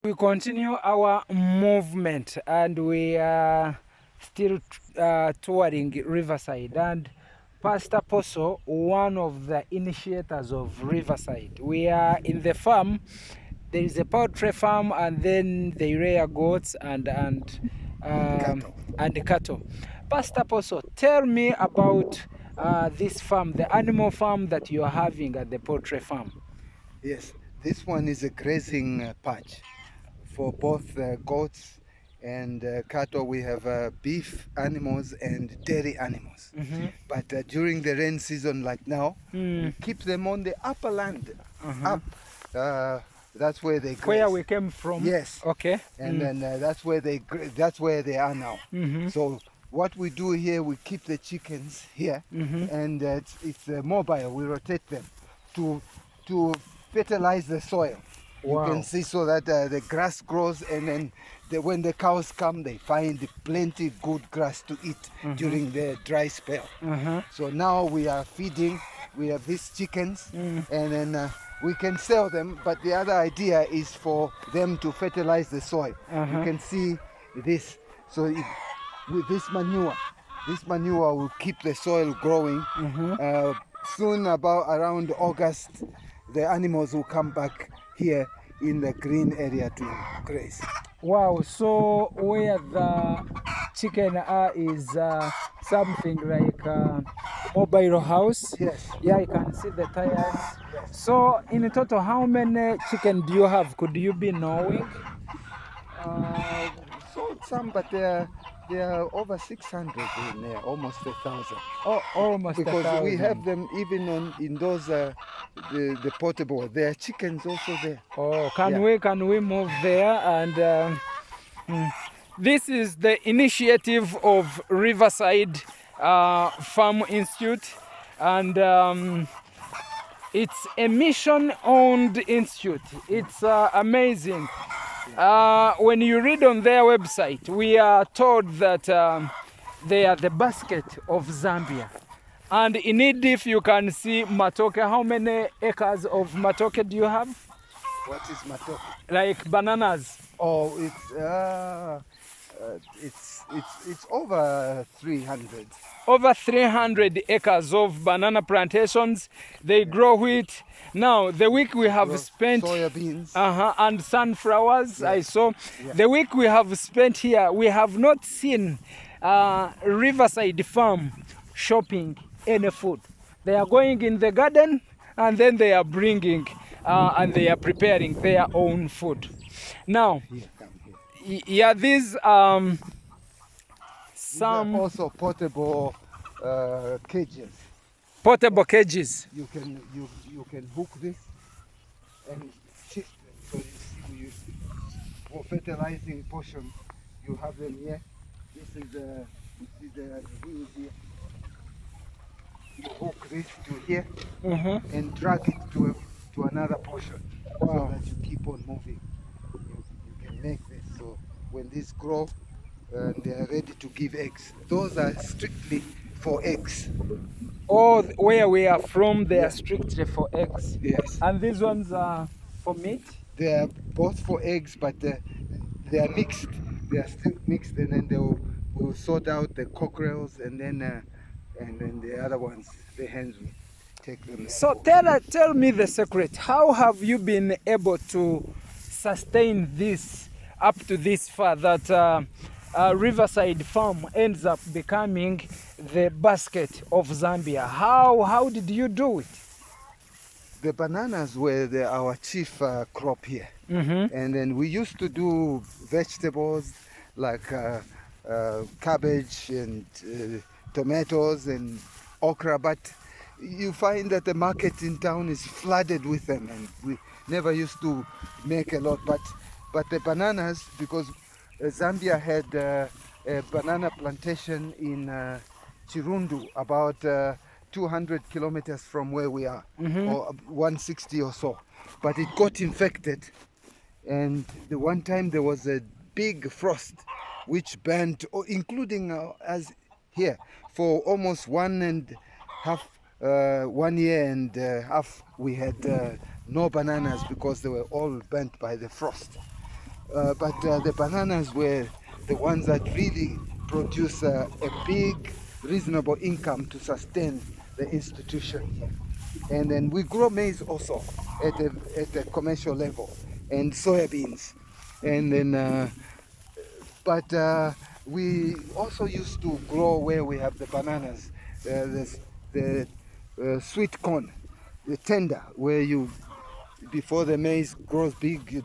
We continue our movement and we are still touring Riverside, and Pastor Poso, one of the initiators of Riverside. We are in the farm. There is a poultry farm, and then they rear goats and cattle. Pastor Poso, tell me about this farm, the animal farm that you are having at the poultry farm. Yes, this one is a grazing patch for both goats and cattle. We have beef animals and dairy animals. But during the rain season like now, we keep them on the upper land, up. That's where they graze. Where we came from? Yes. Okay. And then that's where they are now. So what we do here, we keep the chickens here, and it's mobile. We rotate them to fertilize the soil. Wow. You can see so that the grass grows, and then when the cows come, they find plenty good grass to eat during the dry spell. So now we are feeding. We have these chickens, and then we can sell them. But the other idea is for them to fertilize the soil. You can see this. So with this manure will keep the soil growing. Soon, around August, the animals will come back here in the green area to graze. Wow, so where the chicken are is something like a mobile house. Yes. Yeah, you can see the tires. So in total, how many chicken do you have? Could you be knowing? Sold some, but there are over 600 in there, almost 1,000. Oh, almost Because 1,000. we have them even in those the portable. There are chickens also there. Oh, can we move there? And this is the initiative of Riverside Farm Institute, and it's a mission-owned institute. It's amazing. When you read on their website, we are told that they are the basket of Zambia. And in it, if you can see matoke, how many acres of matoke do you have? What is matoke? Like bananas. Oh, it's over 300. Over 300 acres of banana plantations. They grow wheat. Now, the week we have spent... Soybeans. And sunflowers, I saw. Yeah. The week we have spent here, we have not seen Riverside Farm shopping any food. They are going in the garden, and then they are bringing and they are preparing their own food. Now, yeah, these some... These are also portable cages. Portable cages. You can hook this and shift them. So you see, for fertilizing portion, you have them here. This is the wheel here. You hook this to here and drag it to another portion. Wow. So that you keep on moving. You can make this. So when these grow, they are ready to give eggs. Those are strictly for eggs. Oh, where we are from, they are strictly for eggs. Yes. And these ones are for meat? They are both for eggs, but they are mixed. They are still mixed, and then we'll sort out the cockerels, and then the other ones, the hens, will take them. So tell me the secret. How have you been able to sustain this up to this far, that Riverside Farm ends up becoming the basket of Zambia? How did you do it? The bananas were our chief crop here. And then we used to do vegetables like cabbage and tomatoes and okra, but you find that the market in town is flooded with them, and we never used to make a lot. But the bananas, because Zambia had a banana plantation in Chirundu, about 200 kilometers from where we are, or 160 or so. But it got infected, and the one time there was a big frost which burnt, including us here, for almost 1 year and half. We had no bananas because they were all burnt by the frost. but the bananas were the ones that really produce a big, reasonable income to sustain the institution here. And then we grow maize also at a commercial level, and soybeans. And then, we also used to grow where we have the bananas, the sweet corn, the tender, where you, before the maize grows big,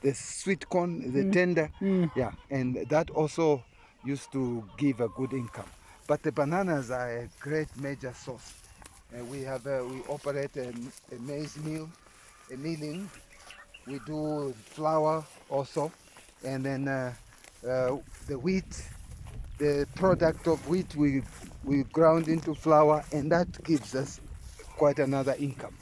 the sweet corn, the tender, yeah, and that also used to give a good income. But the bananas are a great major source. We operate a maize mill, a milling. We do flour also, and then the wheat, the product of wheat we ground into flour, and that gives us quite another income.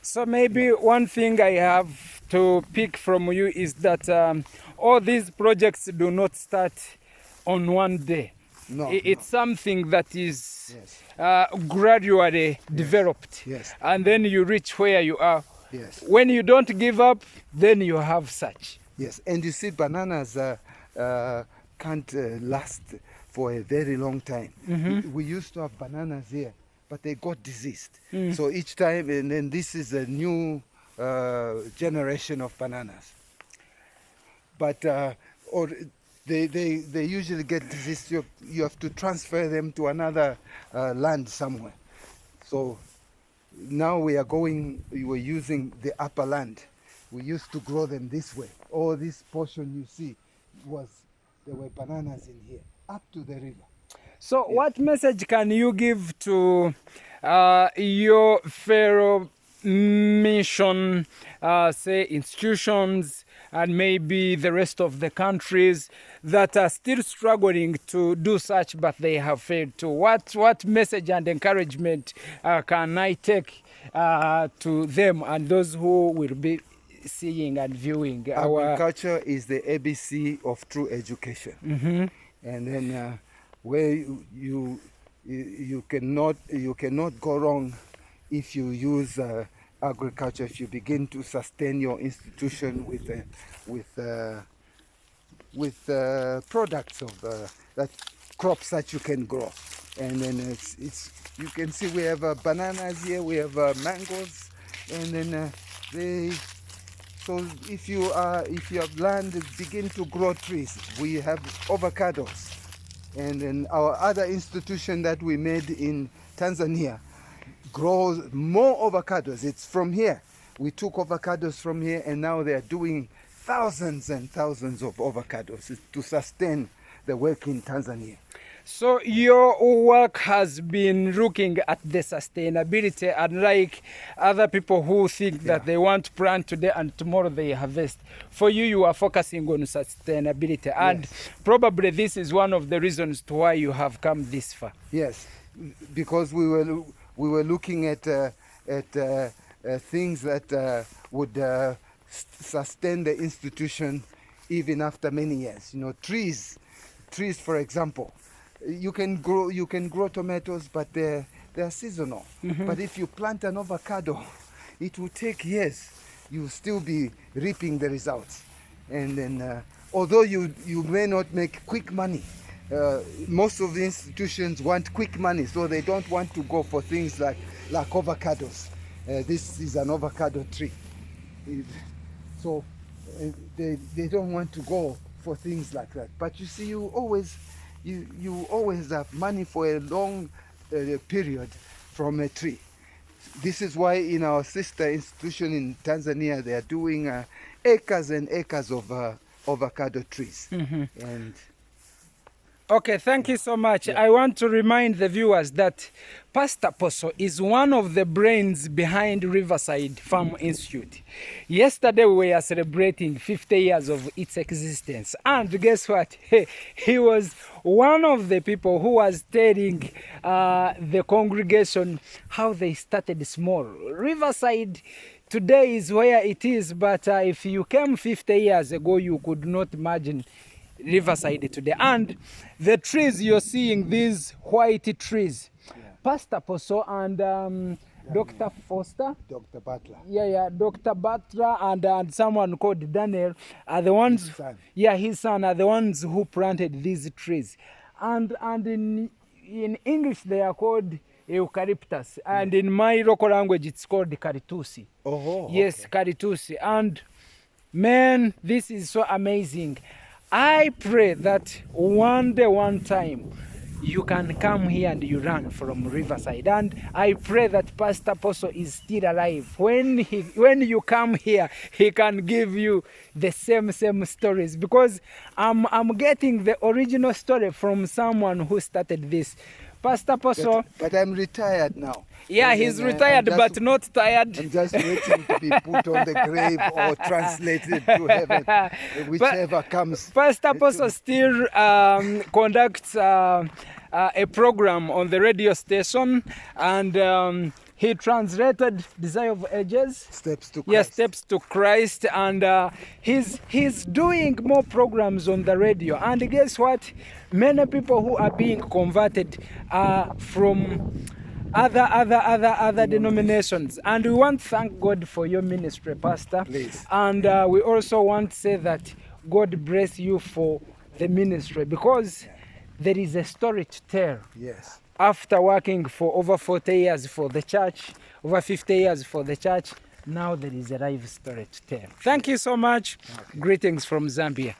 So maybe one thing I have to pick from you is that all these projects do not start on one day. No, It's something that is Yes. Gradually developed. Yes. And then you reach where you are. Yes. When you don't give up, then you have such. Yes, and you see, bananas can't last for a very long time. We used to have bananas here, but they got diseased. So each time, and then this is a new generation of bananas. But or they usually get diseased. You have to transfer them to another land somewhere. So now we were using the upper land. We used to grow them this way. All this portion you see there were bananas in here, up to the river. So what message can you give to your fellow mission, say institutions, and maybe the rest of the countries that are still struggling to do such, but they have failed to? What message and encouragement can I take to them and those who will be seeing and viewing our... Agriculture is the ABC of true education. And then where you cannot go wrong if you use agriculture, if you begin to sustain your institution with products of that crops that you can grow. And then you can see we have bananas here, we have mangoes, and then so if you have land, begin to grow trees. We have avocados, and then our other institution that we made in Tanzania grows more avocados. It's from here. We took avocados from here, and now they are doing thousands and thousands of avocados to sustain the work in Tanzania. So your work has been looking at the sustainability, unlike other people who think that they want to plant today and tomorrow they harvest. For you, you are focusing on sustainability, and probably this is one of the reasons to why you have come this far. Yes, because we were looking at things that would sustain the institution even after many years. You know, trees, for example. You can grow tomatoes, but they're seasonal. But if you plant an avocado, it will take years. You'll still be reaping the results. And then, although you may not make quick money, most of the institutions want quick money, so they don't want to go for things like avocados. This is an avocado tree. So they don't want to go for things like that. But you see, you always have money for a long period from a tree. This is why in our sister institution in Tanzania, they are doing acres and acres of avocado trees. And okay, thank you so much. I want to remind the viewers that Pastor Poso is one of the brains behind Riverside Farm Institute. Yesterday we were celebrating 50 years of its existence, and guess what? He was one of the people who was telling the congregation how they started small. Riverside today is where it is, but if you came 50 years ago, you could not imagine Riverside today. And the trees you're seeing, these white trees, Pastor Poso and Dr. Foster. Dr. Butler. Yeah, Dr. Butler and someone called Daniel are the ones. His son. Yeah, his son are the ones who planted these trees, and in English they are called eucalyptus, and in my local language it's called karitusi. Oh, yes, okay. karitusi. And man, this is so amazing. I pray that one day, one time, you can come here and you learn from Riverside. And I pray that Pastor Poso is still alive. When you come here, he can give you the same stories, because I'm getting the original story from someone who started this. Pastor Poso. But I'm retired now. Yeah, and he's retired, but not tired. I'm just waiting to be put on the grave or translated to heaven, whichever comes. Pastor Poso still conducts a program on the radio station, and he translated Desire of Ages. Steps to Christ. Yes, Steps to Christ, and he's doing more programs on the radio. And guess what? Many people who are being converted are from other denominations, and we want to thank God for your ministry, Pastor. Please. And we also want to say that God bless you for the ministry, because there is a story to tell. Yes. After working for over 40 years for the church, over 50 years for the church, now there is a live story to tell. Thank you so much. Okay. Greetings from Zambia.